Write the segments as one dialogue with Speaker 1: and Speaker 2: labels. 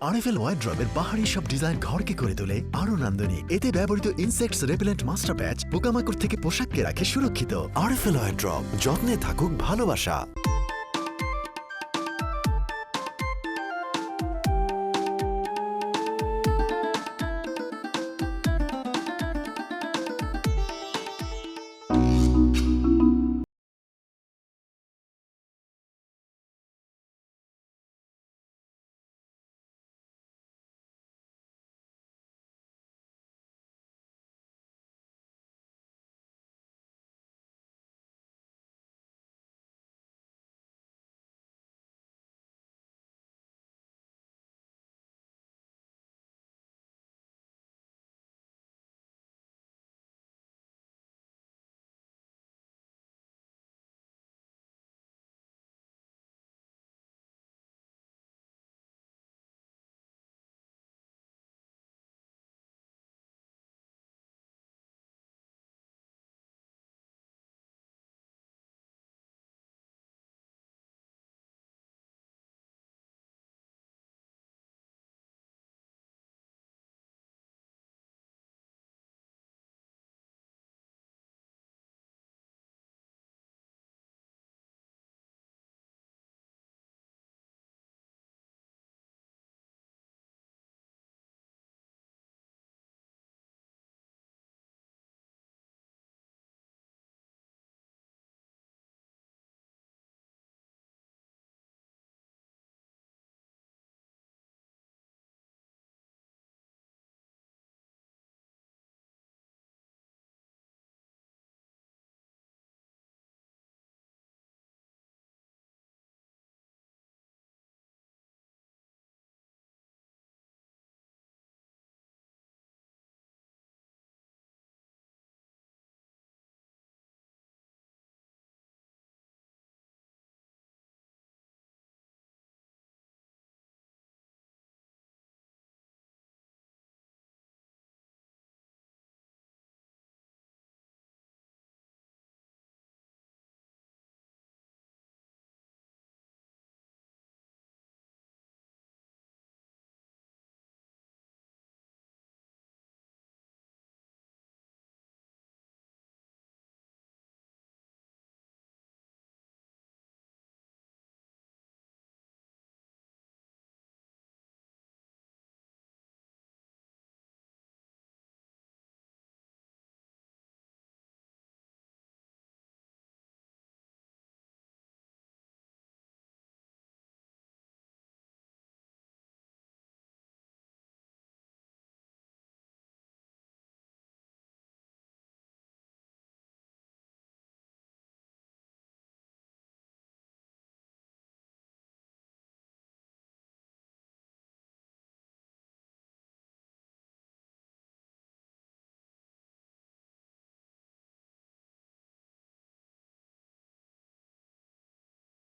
Speaker 1: RFL ওয়ার্ড্রবের বাহারি সব design ঘরকে করে তোলে আরো নান্দনিক। এতে ব্যবহৃত ইনসেক্টস রেপেলেন্ট মাস্টার প্যাচ পোকামাকড় থেকে পোশাককে রাখে সুরক্ষিত। আরএফএল ওয়ার্ড্রব, যত্নে থাকুক ভালোবাসা।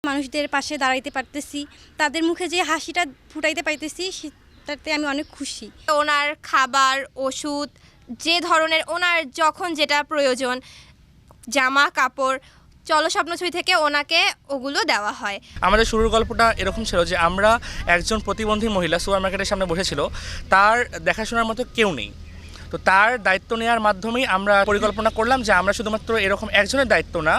Speaker 2: মানুষদের পাশে দাঁড়াইতে পারতেছি, তাদের মুখে যে হাসিটা ফুটাইতে পাইতেছি সেটাতে আমি অনেক খুশি।
Speaker 3: ওনার খাবার, ওষুধ, যে ধরনের ওনার যখন যেটা প্রয়োজন, জামা কাপড়, চলো স্বপ্নছবি থেকে ওনাকে ওগুলো দেওয়া হয়।
Speaker 4: আমাদের শুরুর গল্পটা এরকম ছিল যে আমরা একজন প্রতিবন্ধী মহিলা সুপার মার্কেটের সামনে বসেছিল, তার দেখাশোনার মতো কেউ নেই। তো তার দায়িত্ব নেওয়ার মাধ্যমেই আমরা পরিকল্পনা করলাম যে আমরা শুধুমাত্র এরকম একজনের দায়িত্ব না,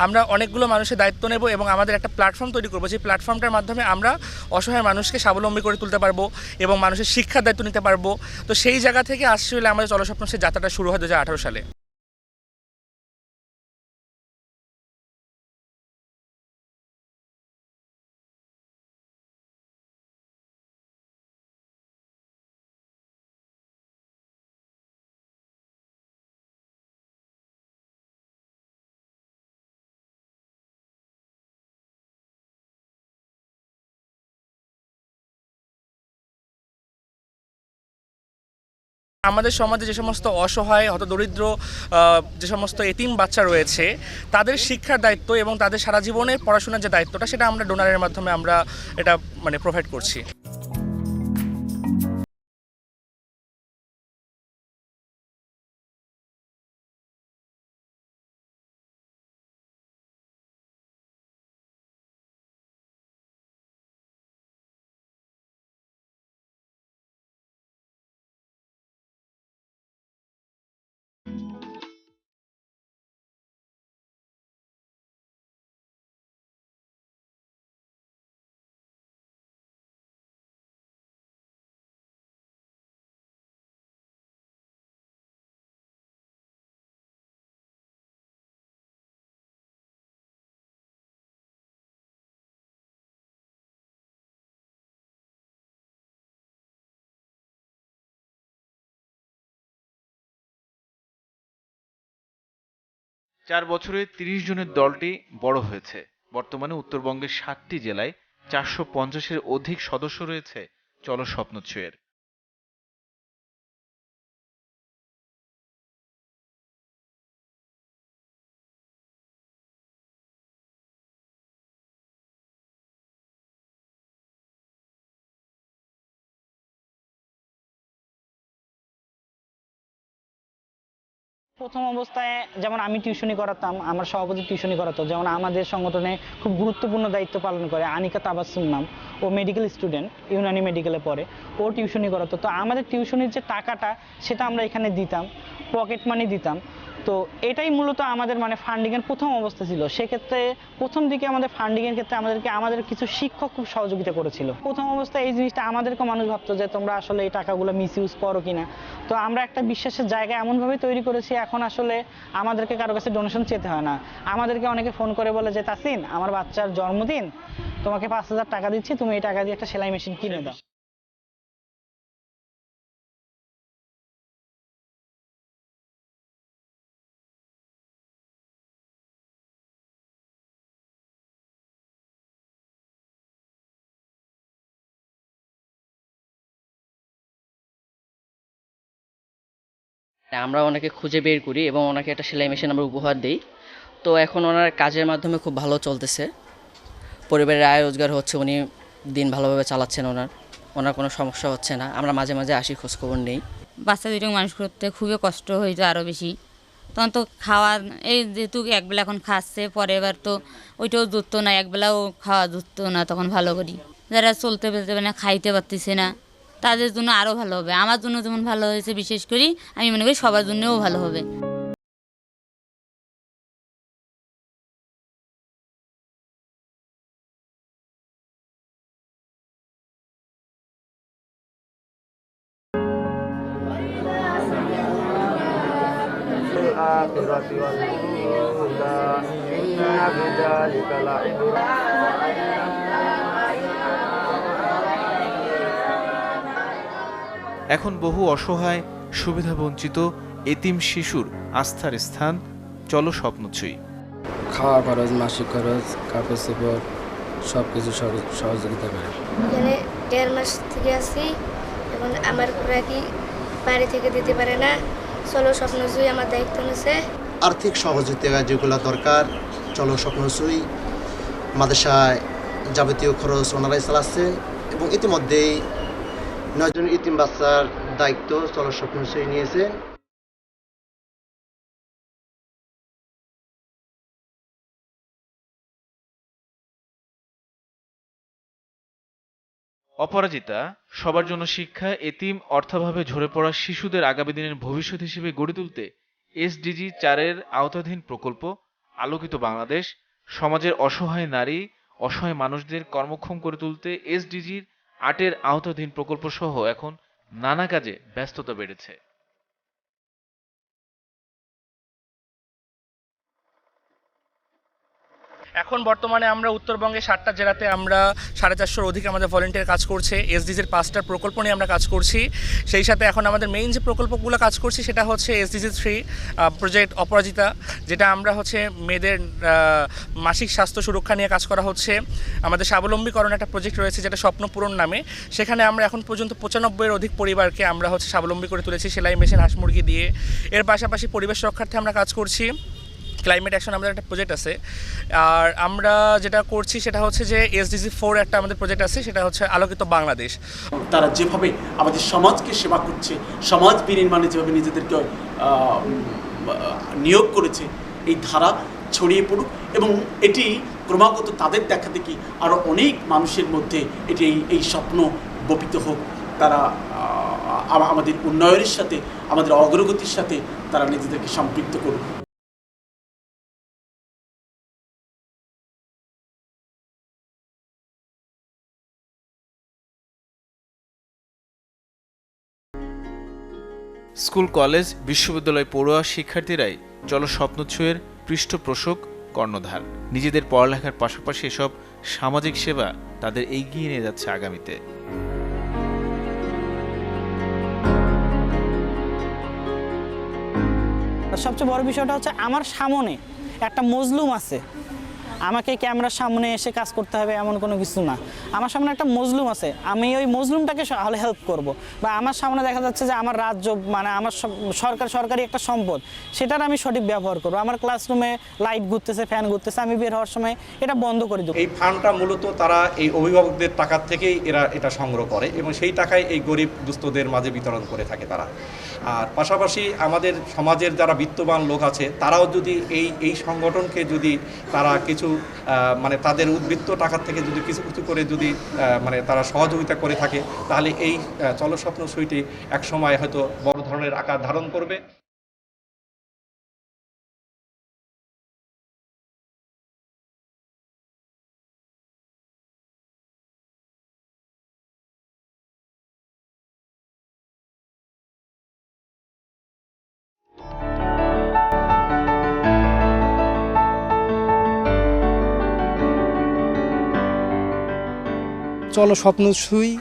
Speaker 4: আমরা অনেকগুলো মানুষের দায়িত্ব নেব এবং আমাদের একটা প্ল্যাটফর্ম তৈরি করবো, যে প্ল্যাটফর্মটার মাধ্যমে আমরা অসহায় মানুষকে স্বাবলম্বী করে তুলতে পারবো এবং মানুষের শিক্ষার দায়িত্ব নিতে পারবো। তো সেই জায়গা থেকে আসলে আমাদের চলস্বপ্ন সেই যাত্রাটা শুরু হয় 2018 সালে। আমাদের সমাজে যে সমস্ত অসহায় হতদরিদ্র যে সমস্ত এতিম বাচ্চা রয়েছে, তাদের শিক্ষার দায়িত্ব এবং তাদের সারা জীবনের পড়াশোনার যে দায়িত্বটা, সেটা আমরা ডোনারের মাধ্যমে আমরা এটা প্রোভাইড করছি।
Speaker 5: 4 বছরে 30 জনের দলটি বড় হয়েছে। বর্তমানে উত্তরবঙ্গের 7টি জেলায় 450-এর অধিক সদস্য রয়েছে চলো স্বপ্ন ছুঁয়ের।
Speaker 6: প্রথম অবস্থায় যেমন আমি টিউশনি করাতাম, আমার সভাপতি টিউশনি করাতো, যেমন আমাদের সংগঠনে খুব গুরুত্বপূর্ণ দায়িত্ব পালন করে আনিকা তাবাসসুম নাম, ও মেডিকেল স্টুডেন্ট, ইউনানি মেডিকেলে পড়ে, ও টিউশনি করাতো। তো আমাদের টিউশনির যে টাকাটা সেটা আমরা এখানে দিতাম, পকেট মানি দিতাম। তো এটাই মূলত আমাদের মানে ফান্ডিংয়ের প্রথম অবস্থা ছিল। সেক্ষেত্রে প্রথম দিকে আমাদের ফান্ডিংয়ের ক্ষেত্রে আমাদের কিছু শিক্ষক খুব সহযোগিতা করেছিল। প্রথম অবস্থায় এই জিনিসটা আমাদেরকে মানুষ ভাবতো যে তোমরা আসলে এই টাকাগুলো মিস ইউজ করো কিনা। তো আমরা একটা বিশ্বাসের জায়গা এমনভাবে তৈরি করেছি, এখন আসলে আমাদেরকে কারো কাছে ডোনেশন চেতে হয় না। আমাদেরকে অনেকে ফোন করে বলে যে তাসিন, আমার বাচ্চার জন্মদিন, তোমাকে 5,000 টাকা দিচ্ছি, তুমি এই টাকা দিয়ে একটা সেলাই মেশিন কিনে দাও।
Speaker 7: আমরা ওনাকে খুঁজে বের করি এবং ওনাকে একটা সেলাই মেশিন আমরা উপহার দিই। তো এখন ওনার কাজের মাধ্যমে খুব ভালো চলতেছে, পরিবারের আয় রোজগার হচ্ছে, উনি দিন ভালোভাবে চালাচ্ছেন, ওনার কোনো সমস্যা হচ্ছে না। আমরা মাঝে মাঝে আসি, খোঁজখবর নেই।
Speaker 8: বাচ্চা দুটোকে মানুষ করতে খুবই কষ্ট হয়েছে, আরও বেশি। তখন তো খাওয়া, এই যেহেতু একবেলা এখন খাচ্ছে, পরে এবার তো ওইটাও জুটতো না, একবেলাও খাওয়া জুটতো না তখন ভালো করি। যারা চলতে পেতে না, খাইতে পারতেছে না, তাদের জন্য আরও ভালো হবে। আমার জন্য যেমন ভালো হয়েছে, বিশেষ করি আমি মনে করি সবার জন্যও ভালো হবে।
Speaker 5: এখন বহু অসহায়, সুবিধাবঞ্চিত এতিম শিশুর আস্থার স্থান চলো স্বপ্ন ছুঁই।
Speaker 9: খাওয়া খরচ, মাসিক খরচ, কাপড় চোপড় সব কিছু সহযোগিতা করে।
Speaker 10: এখানে 1.5 মাস থেকে আসি, এখন আমার পুরা কি বাড়ি থেকে দিতে পারে না। চলো স্বপ্ন ছুঁই আমার দায়িত্ব নিছে।
Speaker 11: আর্থিক সহযোগিতা যেগুলো দরকার চলো স্বপ্ন ছুঁই মাদ্রাসায় যাবতীয় খরচ ওনারাই চালাচ্ছে, এবং ইতিমধ্যেই 9 জন ইতিম বাচ্চার দায়িত্ব চলো স্বপ্ন ছুঁই নিয়েছে।
Speaker 5: অপরাজিতা, সবার জন্য শিক্ষা, এতিম, অর্থাভাবে ঝরে পড়া শিশুদের আগামী দিনের ভবিষ্যৎ হিসেবে গড়ে তুলতে SDG 4-এর আওতাধীন প্রকল্প আলোকিত বাংলাদেশ, সমাজের অসহায় নারী, অসহায় মানুষদের কর্মক্ষম করে তুলতে SDG 8-এর আওতাধীন প্রকল্প সহ এখন নানা কাজে ব্যস্ততা বেড়েছে।
Speaker 4: এখন বর্তমানে আমরা উত্তরবঙ্গে 7টা জেলাতে আমরা 450-এর অধিক আমাদের ভলেন্টিয়ার কাজ করছে। SDGর 5টা প্রকল্প নিয়ে আমরা কাজ করছি। সেই সাথে এখন আমাদের মেইন যে প্রকল্পগুলো কাজ করছি সেটা হচ্ছে SDG 3 প্রজেক্ট অপরাজিতা, যেটা আমরা হচ্ছে মেয়েদের মাসিক স্বাস্থ্য সুরক্ষা নিয়ে কাজ করা হচ্ছে। আমাদের স্বাবলম্বীকরণ একটা প্রজেক্ট রয়েছে যেটা স্বপ্ন পূরণ নামে, সেখানে আমরা এখন পর্যন্ত 95-এর অধিক পরিবারকে আমরা হচ্ছে স্বাবলম্বী করে তুলেছি সেলাই মেশিন, হাঁস মুরগি দিয়ে। এর পাশাপাশি পরিবেশ রক্ষার্থে আমরা কাজ করছি, ক্লাইমেট অ্যাকশন আমাদের একটা প্রজেক্ট আছে। আর আমরা যেটা করছি সেটা হচ্ছে যে SDG 4 একটা আমাদের প্রজেক্ট আছে, সেটা হচ্ছে আলোকিত বাংলাদেশ।
Speaker 12: তারা যেভাবে আমাদের সমাজকে সেবা করছে, সমাজ বিনির্মাণে যেভাবে নিজেদেরকে নিয়োগ করেছে, এই ধারা ছড়িয়ে পড়ুক এবং এটি ক্রমাগত তাদের দেখা দেখি আরও অনেক মানুষের মধ্যে এটি এই স্বপ্ন বপিত হোক। তারা আমাদের উন্নয়নের সাথে, আমাদের অগ্রগতির সাথে তারা নিজেদেরকে সম্পৃক্ত করুক।
Speaker 5: স্কুল, কলেজ, বিশ্ববিদ্যালয় পড়ুয়া শিক্ষার্থীরাই চলো স্বপ্ন ছুঁয়ের পৃষ্ঠপোষক, কর্ণধার। নিজেদের পড়ালেখার পাশাপাশি এসব সামাজিক সেবা তাদের এগিয়ে নিয়ে যাচ্ছে আগামীতে।
Speaker 6: আর সবচেয়ে বড় বিষয়টা হচ্ছে আমার সামনে একটা মজলুম আছে, আমাকে ক্যামেরার সামনে এসে কাজ করতে হবে এমন কোনো কিছু না। আমার সামনে একটা মজলুম আছে, আমি ওই মজলুমটাকে হেল্প করব। বা আমার সামনে দেখা যাচ্ছে যে আমার রাজ্য মানে আমার সরকারি একটা সম্পদ, সেটার আমি সঠিক ব্যবহার করবো। আমার ক্লাসরুমে লাইট ঘুরতেছে, ফ্যান ঘুরতেছে, আমি বের হওয়ার সময় এটা বন্ধ করে দেবো।
Speaker 13: এই ফান্ডটা মূলত তারা এই অভিভাবকদের টাকার থেকেই এটা সংগ্রহ করে এবং সেই টাকায় এই গরিব দুস্থদের মাঝে বিতরণ করে থাকে তারা। আর পাশাপাশি আমাদের সমাজের যারা বিত্তবান লোক আছে তারাও যদি এই সংগঠনকে যদি তারা কিছু মানে তাদের উদ্বৃত্ত টাকার থেকে যদি কিছু কিছু করে যদি মানে তারা সহযোগিতা করে থাকে, তাহলে এই চলো স্বপ্ন সুইটি একসময় হয়তো বড় ধরনের আকার ধারণ করবে।
Speaker 14: চলো স্বপ্ন ছুঁই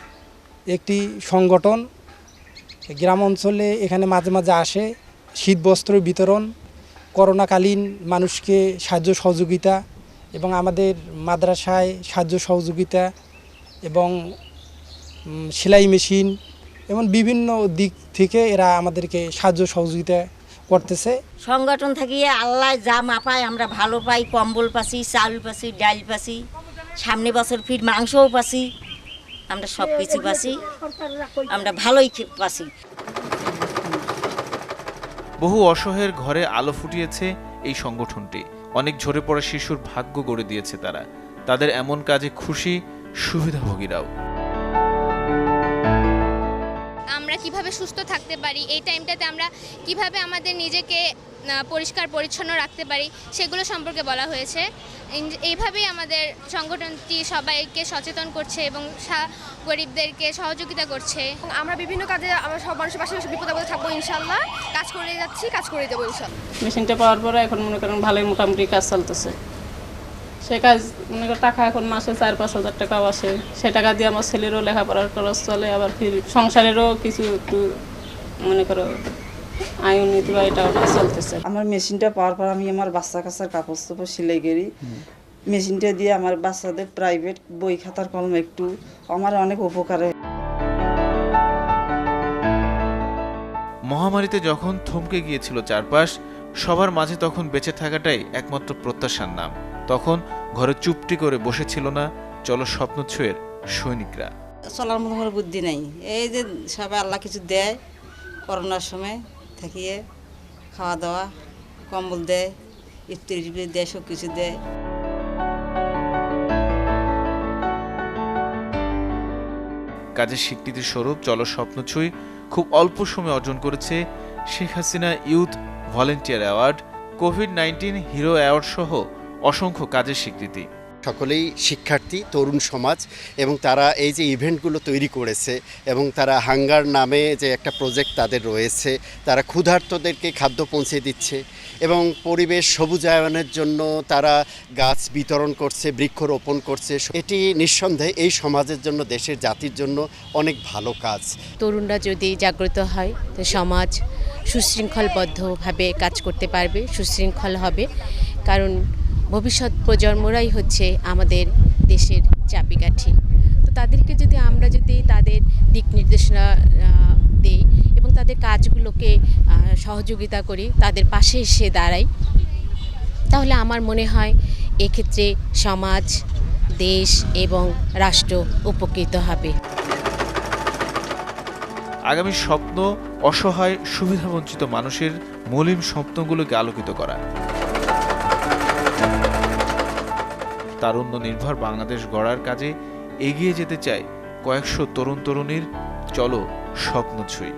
Speaker 14: একটি সংগঠন, গ্রাম অঞ্চলে এখানে মাঝে মাঝে আসে, শীত বস্ত্র বিতরণ, করোনাকালীন মানুষকে সাহায্য সহযোগিতা এবং আমাদের মাদ্রাসায় সাহায্য সহযোগিতা এবং সেলাই মেশিন এবং বিভিন্ন দিক থেকে এরা আমাদেরকে সাহায্য সহযোগিতা করতেছে।
Speaker 15: সংগঠন থাকিয়ে আল্লাহ যা মাপায় আমরা ভালো পাই, কম্বল পাচ্ছি, চাউল পাচ্ছি, ডাল পাচ্ছি, সামনে বছর ফির মাংসও পাচ্ছি, আমরা সব কিছু পাচ্ছি, আমরা ভালোই পাচ্ছি।
Speaker 5: বহু অসহায়ের ঘরে আলো ফুটিয়েছে এই সংগঠনটি। অনেক ঝরে পড়া শিশুর ভাগ্য গড়ে দিয়েছে তারা। তাদের এমন কাজে খুশি সুবিধাভোগীরাও।
Speaker 3: আমরা কিভাবে সুস্থ থাকতে পারি, এই টাইমটাতে আমরা কিভাবে আমাদের নিজেকে পরিষ্কার পরিচ্ছন্ন রাখতে পারি সেগুলো সম্পর্কে বলা হয়েছে। এইভাবেই আমাদের সংগঠনটি সবাইকে সচেতন করছে এবং গরিবদেরকে সহযোগিতা করছে।
Speaker 16: আমরা বিভিন্ন কাজে আমরা সব মানুষের পাশে বিপদে আপদে থাকবো ইনশাল্লাহ, কাজ করে যাচ্ছি, কাজ করে দেবো ইনশাল্লাহ।
Speaker 17: মেশিনটা পাওয়ার পরে এখন মনে করেন ভালোই মোটামুটি কাজ চলতেছে। সে কাজ মনে করেন টাকা এখন মাসে 4-5 হাজার টাকাও আসে, সে টাকা দিয়ে আমার ছেলেরও লেখাপড়ার খরচ চলে, আবার ফির সংসারেরও কিছু একটু মনে করো আয় উন্নতি বা এটা চলতেছে।
Speaker 18: আমার মেশিনটা পাওয়ার পর আমি আমার বাচ্চা কাচ্চার কাপড় চোপড় সেলাই করি। মেশিনটা দিয়ে আমার বাচ্চাদের প্রাইভেট বই খাতার কলম একটু আমার অনেক উপকার হয়।
Speaker 5: মহামারীতে যখন থমকে গিয়েছিল চারপাশ, সবার মাঝে তখন বেঁচে থাকাটাই একমাত্র প্রত্যাশার নাম। তখন ঘরে চুপটি করে বসেছিল না চলো স্বপ্ন ছুঁয়ের সৈনিকরা।
Speaker 18: চলার মতো কোনো বুদ্ধি নেই, এই যে সবাই আল্লাহ কিছু দেয়, করোনার সময় থাকিয়ে খাওয়া দাওয়া, কম্বল দেয়, ইফতারি দেয়, সব কিছু দেয়।
Speaker 5: কাজের স্বীকৃতি স্বরূপ চলো স্বপ্ন ছুঁই খুব অল্প সময়ে অর্জন করেছে Sheikh Hasina youth volunteer award, COVID-19 hero award সহ অসংখ্য কাজের স্বীকৃতি।
Speaker 19: সকলেই শিক্ষার্থী, তরুণ সমাজ এবং তারা এই যে ইভেন্টগুলো তৈরি করেছে এবং তারা হাঙ্গার নামে যে একটা প্রজেক্ট তাদের রয়েছে, তারা ক্ষুধার্তদেরকে খাদ্য পৌঁছে দিচ্ছে এবং পরিবেশ সবুজায়নের জন্য তারা গাছ বিতরণ করছে, বৃক্ষরোপণ করছে। এটি নিঃসন্দেহে এই সমাজের জন্য, দেশের জাতির জন্য অনেক ভালো কাজ।
Speaker 20: তরুণরা যদি জাগ্রত হয় তো সমাজ সুশৃঙ্খলবদ্ধভাবে কাজ করতে পারবে, সুশৃঙ্খল হবে। কারণ ভবিষ্যৎ প্রজন্মরাই হচ্ছে আমাদের দেশের চাবিকাঠি। তো তাদেরকে যদি আমরা তাদের দিক নির্দেশনা দেই এবং তাদের কাজগুলোকে সহযোগিতা করি, তাদের পাশে এসে দাঁড়াই, তাহলে আমার মনে হয় এক্ষেত্রে সমাজ, দেশ এবং রাষ্ট্র উপকৃত হবে।
Speaker 5: আগামী স্বপ্ন অসহায় সুবিধাবঞ্চিত মানুষের মলিন স্বপ্নগুলোকে আলোকিত করা। তারুণ্য নির্ভর বাংলাদেশ গড়ার কাজে এগিয়ে যেতে চায় কয়েকশো তরুণ তরুণীর চলো স্বপ্ন ছুঁই।